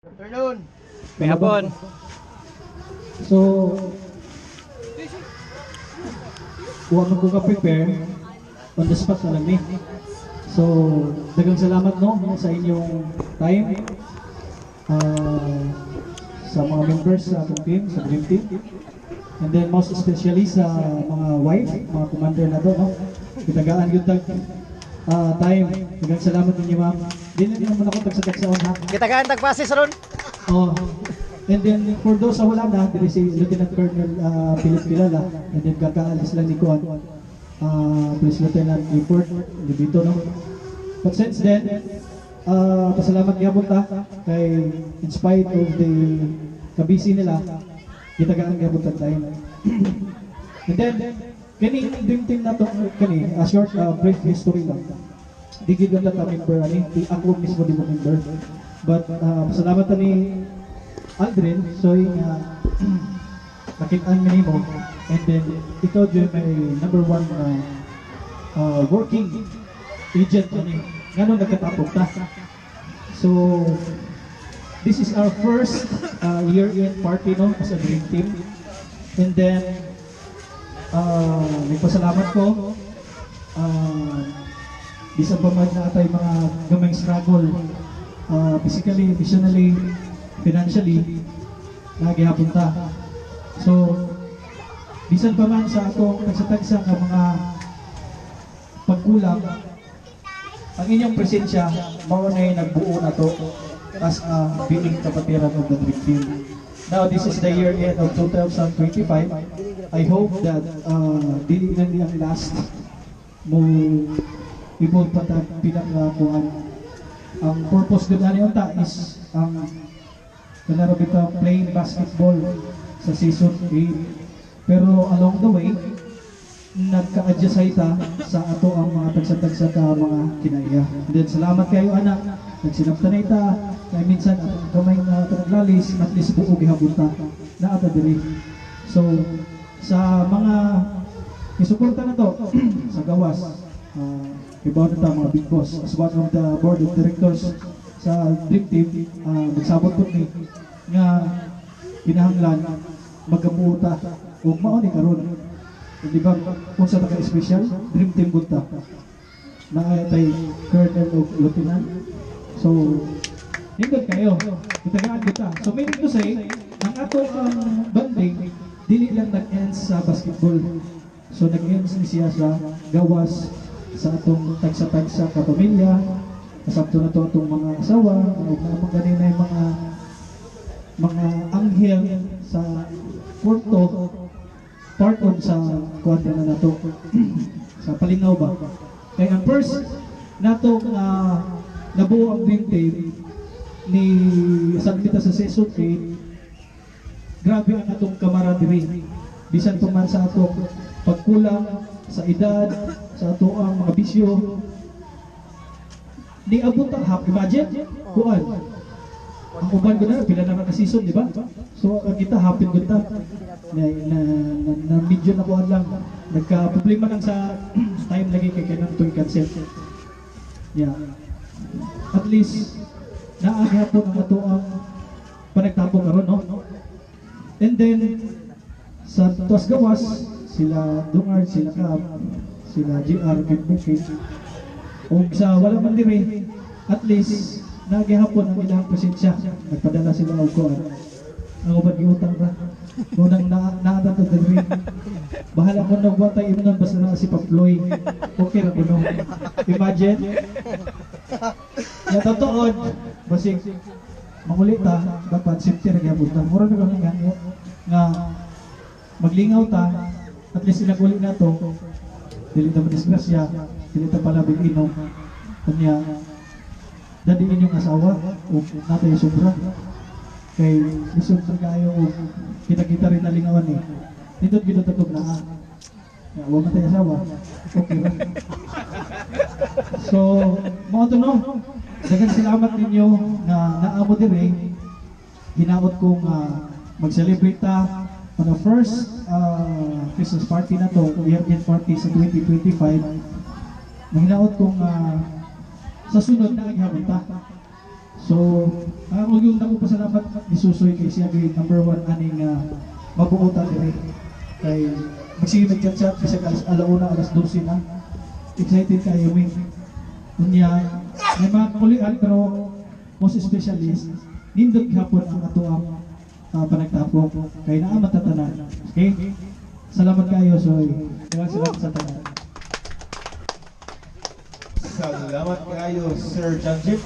Afternoon. May hapon. So, huwag mo ko prepare on the spot na lang ni. So, dagang salamat no sa inyong time. Sa mga members sa ating team, sa Dream Team. And then most especially sa mga wife, mga commander na doon, no? Kitagaan yung time. Dagang salamat ninyo ma'am. Hindi naman ako tagsa-tagsaon ha. Kitagaan tagpasis ron. Oh. And then for those sa wala na, dito si Lieutenant Colonel Philip Kilala, and then kakaalis lang ni Kuan, Police Lieutenant Clifford, dito no. But since then, pasalamat gyapon ta kay in spite of the kabisi nila, kitagaan gyapon ta time. And then kani Dream Team na to kani a short brief history lang. Digid lang ta member ani, ako mismo di mo member. But pasalamat ta ni Aldrin, so yung nakitaan mo, and then ito yung may number one working agent nga nagkatapok ta. So this is our first year-end party no as a Dream Team, and then nagpasalamat ko bisan pa man natay mga gamayng struggle physically, emotionally, financially, nagihapon ta. So, bisan pa man sa atong tagsatagsa ng mga pagkulang, ang inyong presensya, mao na nagbuo na to as a being kapatiran of the Dream Team. Now, this is the year end of 2025. I hope that dili lang ang last mo ibon pa ta pinakakuan. Ang purpose din na ta is kalaro kita playing basketball sa season 8. Pero along the way, nagka-adjust ta sa ato ang mga tagsa-tagsa ka mga kinaya. And then salamat kayo anak, nagsinapta na ita, kaya minsan atong kamay na panaglalis, at least buo gihapon ta na ata diri. So sa mga isuporta na to sa gawas, ibaw na ta mga big boss as one of the board of directors sa Dream Team, magsabot po ni nga kinahanglan magabuta ug mao ni karon. Di ba kung sa taga-special Dream Team bunta na tay Colonel o Lieutenant, so hindot kayo itagaan kita. So meaning to say ang atong banding dili lang nag-end sa basketball, so nag-end siya sa gawas sa atong tagsa-tagsa ka pamilya, kasabto na to atong mga asawa, mga ganina yung mga anghel sa kurto, part on sa kwadra na nato sa palingaw ba. Kaya ang first nato nabuo ang Dream Team ni Sanbita sa season 8, grabe ang atong camaraderie. Bisan pa man sa atong pagkulang sa edad, sa ato ang mga bisyo, ni abot ang half. Imagine, kuan. Ang uban ko na, pila na naka-season, di ba? So, kita hapin ko ta. Na medyo na kuan lang. Nagka-problema lang sa time lagi kay kailan ito i-cancel. Yeah. At least, naagihapon ang ato ang panagtapong karon, no? And then, sa tuwas gawas, sila Dungard, sila Cap, sila GR, Bukit, o sa wala man diri, at least nagihapon ang ilang presensya. Nagpadala sila og kuan. Ang ubad giutang ra. Ngunang naata to diri. Bahala mo nagwatay imnon basta na si Paploy. Okay ra kuno. Imagine. Ya totoo. Basig manguli ta dapat safety ra gyapon ta. Mura na kami nga maglingaw ta, at least inaguli na to. Dili ta madisgrasya, dili ta palabing inom. Kanya dadi inyong asawa o natay sobra kay lisod sa kayo o kita rin nalingawan eh. Dito gito tatog na wa matay asawa. Okay ra. So mo to no. Daghang salamat ninyo na naamo diri. Hinaot kong mag-celebrate ta on the first Christmas party na to, year-end party sa 2025. Mahinaot kong sa sunod na naghihapon ta. So, ako yung dako pasalamat ni Susoy kay siya kay number 1 aning mabuota diri. Kay magsige nag-chat kasi alauna alas 12 na. Excited kayo min. Unya, may mga kakulian pero most especially nindot gihapon ang ato ang panagtapok kay naa matatanan. Okay? Salamat kayo Soy. Salamat sa tanan. Salamat kayo Sir Janjip.